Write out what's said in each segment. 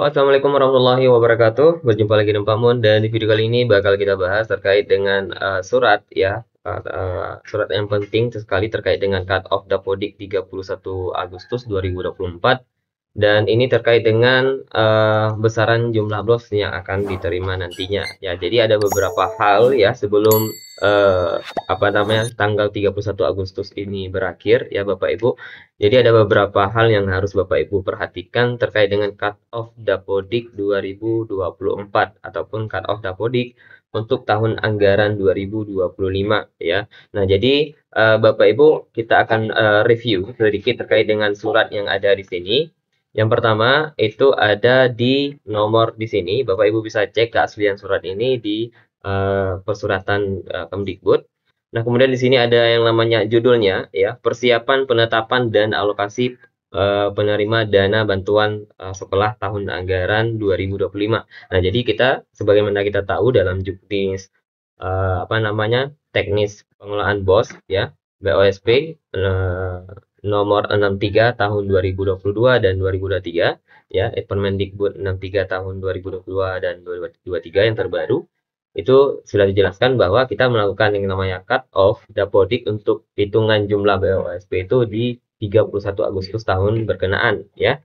Assalamualaikum warahmatullahi wabarakatuh. Berjumpa lagi dengan Pak Mun, dan di video kali ini bakal kita bahas terkait dengan surat ya, surat yang penting sekali terkait dengan cut off Dapodik 31 Agustus 2024, dan ini terkait dengan besaran jumlah BLOS yang akan diterima nantinya ya. Jadi ada beberapa hal ya sebelum tanggal 31 Agustus ini berakhir ya Bapak Ibu. Jadi ada beberapa hal yang harus Bapak Ibu perhatikan terkait dengan cut off Dapodik 2024 ataupun cut off Dapodik untuk tahun anggaran 2025 ya. Nah, jadi Bapak Ibu, kita akan review sedikit terkait dengan surat yang ada di sini. Yang pertama itu ada di nomor di sini. Bapak Ibu bisa cek keaslian surat ini di persuratan Kemdikbud. Nah, kemudian di sini ada yang namanya judulnya ya, persiapan penetapan dan alokasi penerima dana bantuan sekolah tahun anggaran 2025. Nah, jadi kita sebagaimana kita tahu dalam juknis teknis pengelolaan BOS ya, BOSP nomor 63 tahun 2022 dan 2023 ya, Permendikbud 63 tahun 2022 dan 2023 yang terbaru. Itu sudah dijelaskan bahwa kita melakukan yang namanya cut off Dapodik untuk hitungan jumlah BOSP itu di 31 Agustus tahun berkenaan ya.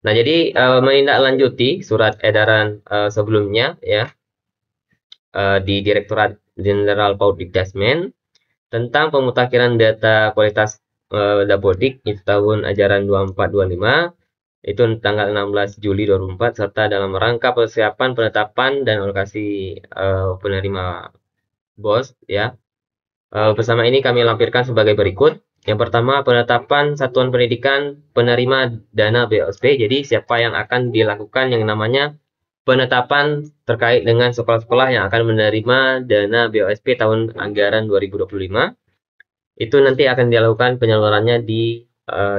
Nah, jadi menindaklanjuti surat edaran sebelumnya ya, di Direktorat Jenderal Publikdasmen tentang pemutakhiran data kualitas Dapodik itu tahun ajaran 24-25 itu tanggal 16 Juli 2004, serta dalam rangka persiapan penetapan dan alokasi penerima BOS ya. Bersama ini kami lampirkan sebagai berikut. Yang pertama, penetapan satuan pendidikan penerima dana BOSP. Jadi siapa yang akan dilakukan yang namanya penetapan terkait dengan sekolah-sekolah yang akan menerima dana BOSP tahun anggaran 2025. Itu nanti akan dilakukan penyalurannya di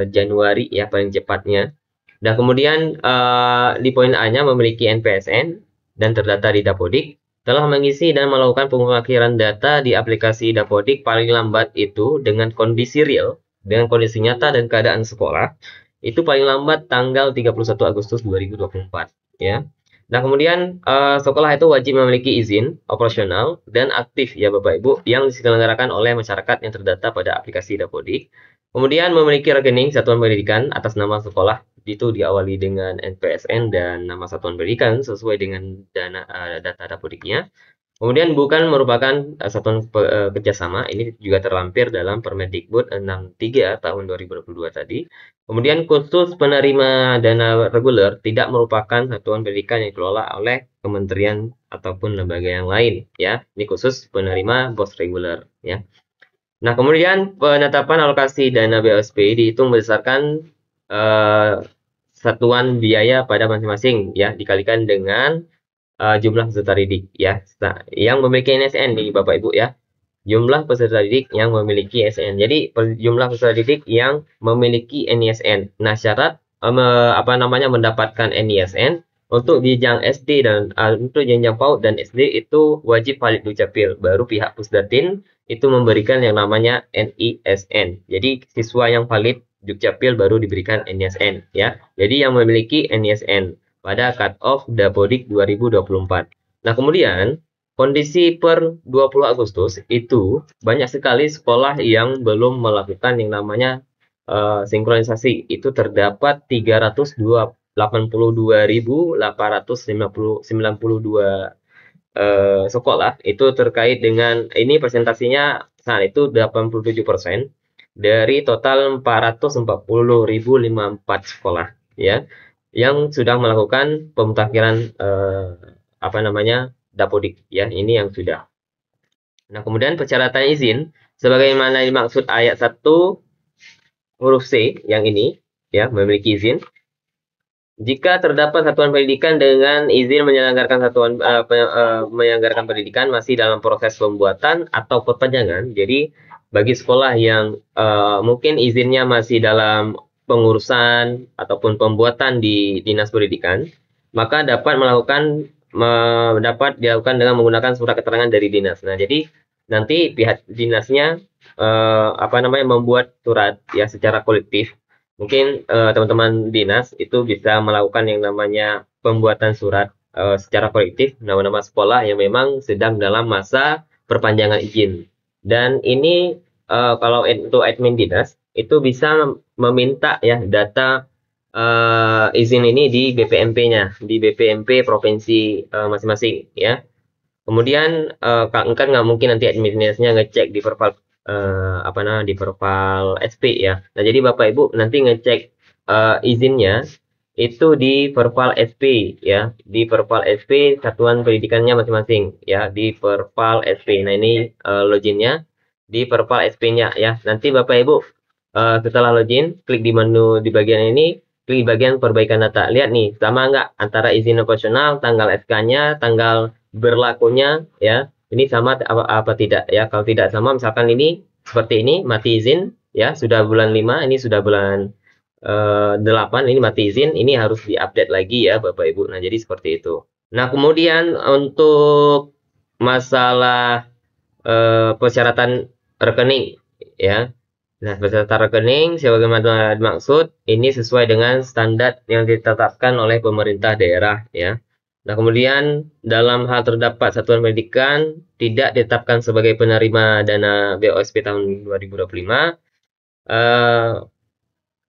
Januari ya, paling cepatnya. Nah, kemudian di poin A-nya memiliki NPSN dan terdata di Dapodik, telah mengisi dan melakukan pemutakhiran data di aplikasi Dapodik paling lambat itu dengan kondisi real, dengan kondisi nyata dan keadaan sekolah, itu paling lambat tanggal 31 Agustus 2024 ya. Nah, kemudian sekolah itu wajib memiliki izin operasional dan aktif ya Bapak Ibu yang diselenggarakan oleh masyarakat yang terdata pada aplikasi Dapodik. Kemudian memiliki rekening satuan pendidikan atas nama sekolah, itu diawali dengan NPSN dan nama satuan pendidikan sesuai dengan data Dapodiknya. Kemudian bukan merupakan satuan kerjasama, ini juga terlampir dalam Permendikbud 63 tahun 2022 tadi. Kemudian khusus penerima dana reguler tidak merupakan satuan pendidikan yang dikelola oleh kementerian ataupun lembaga yang lain ya. Ini khusus penerima BOS reguler ya. Nah, kemudian penetapan alokasi dana BOSP dihitung berdasarkan satuan biaya pada masing-masing ya, dikalikan dengan jumlah peserta didik ya. Nah, yang memiliki NSN nih Bapak Ibu ya. Jumlah peserta didik yang memiliki SN. Jadi jumlah peserta didik yang memiliki NISN. Nah, syarat mendapatkan NISN untuk jenjang SD dan untuk jenjang PAUD dan SD itu wajib valid Dukcapil. Baru pihak Pusdatin itu memberikan yang namanya NISN. Jadi siswa yang valid Dukcapil baru diberikan NISN ya. Jadi yang memiliki NISN pada cut off Dapodik 2024. Nah, kemudian kondisi per 20 Agustus itu banyak sekali sekolah yang belum melakukan yang namanya sinkronisasi. Itu terdapat 382.892 sekolah itu terkait dengan ini presentasinya saat itu 87% dari total 440.054 sekolah ya yang sudah melakukan pemutakhiran Dapodik ya, ini yang sudah. Nah, kemudian persyaratan izin sebagaimana dimaksud ayat 1 huruf C yang ini ya, memiliki izin. Jika terdapat satuan pendidikan dengan izin menyelenggarakan pendidikan masih dalam proses pembuatan atau perpanjangan. Jadi bagi sekolah yang mungkin izinnya masih dalam pengurusan ataupun pembuatan di Dinas Pendidikan, maka dapat dilakukan dengan menggunakan surat keterangan dari dinas. Nah, jadi nanti pihak dinasnya membuat surat ya secara kolektif. Mungkin teman-teman dinas itu bisa melakukan yang namanya pembuatan surat secara kolektif nama-nama sekolah yang memang sedang dalam masa perpanjangan izin. Dan ini kalau untuk admin dinas itu bisa meminta ya data izin ini di BPMP-nya, di BPMP provinsi masing-masing ya. Kemudian kan nggak mungkin nanti admin dinasnya ngecek di perpal di perpal SP ya. Nah jadi Bapak Ibu nanti ngecek izinnya itu di perpal SP ya, di perpal SP satuan pendidikannya masing-masing ya, di perpal SP. Nah ini loginnya di perpal SP-nya ya. Nanti Bapak Ibu setelah login klik di menu di bagian ini, klik di bagian perbaikan data. Lihat nih sama nggak antara izin operasional, tanggal SK-nya, tanggal berlakunya ya. Ini sama apa tidak ya? Kalau tidak sama, misalkan ini seperti ini mati izin ya, sudah bulan 5, ini sudah bulan 8, ini mati izin, ini harus diupdate lagi ya Bapak Ibu. Nah jadi seperti itu. Nah kemudian untuk masalah persyaratan rekening ya. Nah persyaratan rekening sebagaimana dimaksud ini sesuai dengan standar yang ditetapkan oleh pemerintah daerah ya. Nah kemudian dalam hal terdapat satuan pendidikan tidak ditetapkan sebagai penerima dana BOSP tahun 2025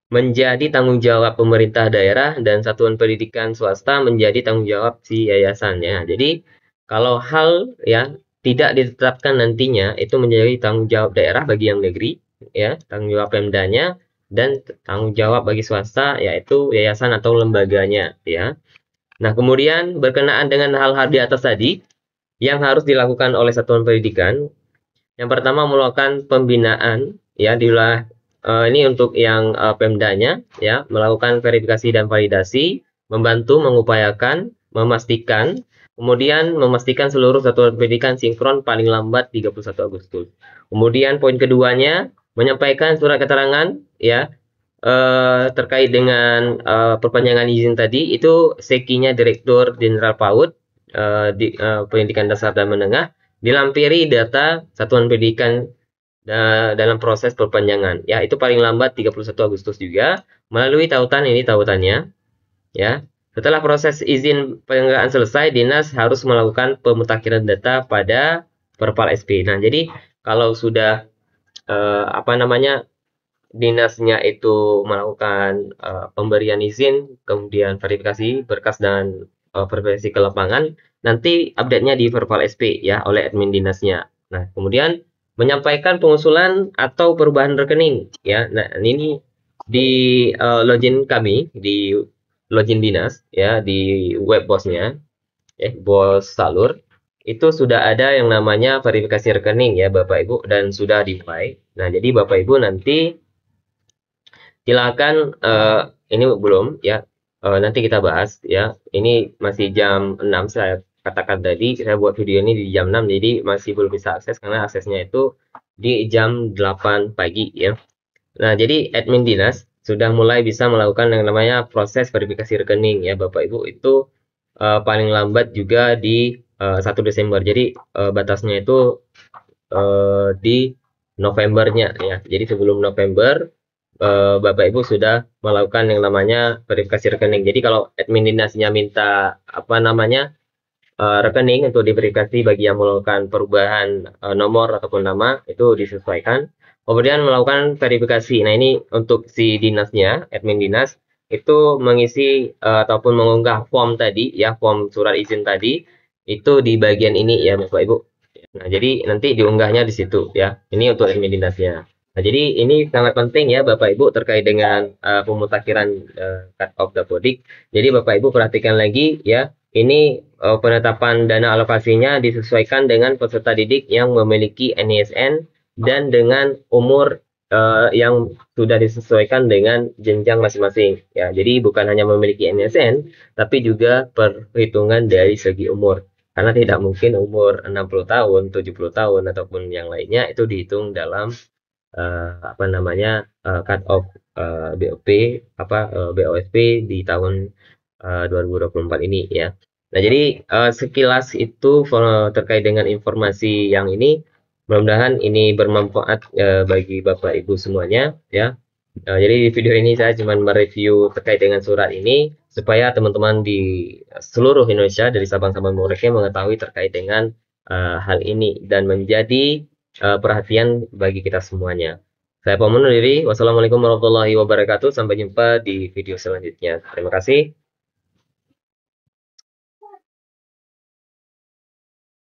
menjadi tanggung jawab pemerintah daerah dan satuan pendidikan swasta menjadi tanggung jawab si yayasannya. Jadi kalau hal ya tidak ditetapkan nantinya itu menjadi tanggung jawab daerah bagi yang negeri ya, tanggung jawab Pemdanya, dan tanggung jawab bagi swasta yaitu yayasan atau lembaganya ya. Nah, kemudian berkenaan dengan hal-hal di atas tadi yang harus dilakukan oleh satuan pendidikan, yang pertama melakukan pembinaan ya di wilayah ini untuk yang Pemdanya ya, melakukan verifikasi dan validasi, membantu mengupayakan, memastikan, kemudian memastikan seluruh satuan pendidikan sinkron paling lambat 31 Agustus. Kemudian poin keduanya menyampaikan surat keterangan ya terkait dengan perpanjangan izin tadi itu sekinya Direktur Jenderal PAUD di Pendidikan Dasar dan Menengah dilampiri data satuan pendidikan dalam proses perpanjangan ya, itu paling lambat 31 Agustus juga melalui tautan ini tautannya ya. Setelah proses izin penyelenggaraan selesai, dinas harus melakukan pemutakhiran data pada perpal SP. Nah jadi kalau sudah dinasnya itu melakukan pemberian izin, kemudian verifikasi berkas dan verifikasi ke lapangan, nanti update-nya di perpal SP ya oleh admin dinasnya. Nah kemudian menyampaikan pengusulan atau perubahan rekening ya. Nah ini di login kami di login dinas ya, di web bosnya bos salur itu sudah ada yang namanya verifikasi rekening ya Bapak Ibu, dan sudah dimulai. Nah jadi Bapak Ibu nanti silakan ini belum ya, nanti kita bahas ya. Ini masih jam 6 saya katakan tadi, saya buat video ini di jam 6 jadi masih belum bisa akses karena aksesnya itu di jam 8 pagi ya. Nah jadi admin dinas sudah mulai bisa melakukan yang namanya proses verifikasi rekening ya Bapak Ibu, itu paling lambat juga di 1 Desember. Jadi batasnya itu di Novembernya ya. Jadi sebelum November Bapak Ibu sudah melakukan yang namanya verifikasi rekening. Jadi kalau admin dinasnya minta rekening untuk diverifikasi bagi yang melakukan perubahan nomor ataupun nama, itu disesuaikan. Kemudian melakukan verifikasi. Nah ini untuk si dinasnya, admin dinas itu mengisi ataupun mengunggah form tadi ya, form surat izin tadi itu di bagian ini ya Bapak Ibu. Nah jadi nanti diunggahnya di situ ya. Ini untuk admin dinasnya. Nah, jadi ini sangat penting ya Bapak Ibu terkait dengan pemutakhiran cut off dapodik. Jadi Bapak Ibu perhatikan lagi ya, ini penetapan dana alokasinya disesuaikan dengan peserta didik yang memiliki NISN dan dengan umur yang sudah disesuaikan dengan jenjang masing-masing ya. Jadi bukan hanya memiliki NISN tapi juga perhitungan dari segi umur. Karena tidak mungkin umur 60 tahun, 70 tahun ataupun yang lainnya itu dihitung dalam cut off BOSP di tahun 2024 ini ya. Nah jadi sekilas itu terkait dengan informasi yang ini, mudah-mudahan ini bermanfaat bagi Bapak Ibu semuanya ya. Jadi di video ini saya cuma mereview terkait dengan surat ini. supaya teman-teman di seluruh Indonesia dari Sabang sampai Merauke mengetahui terkait dengan hal ini dan menjadi perhatian bagi kita semuanya. Saya pamit undur diri. Wassalamualaikum warahmatullahi wabarakatuh. Sampai jumpa di video selanjutnya. Terima kasih.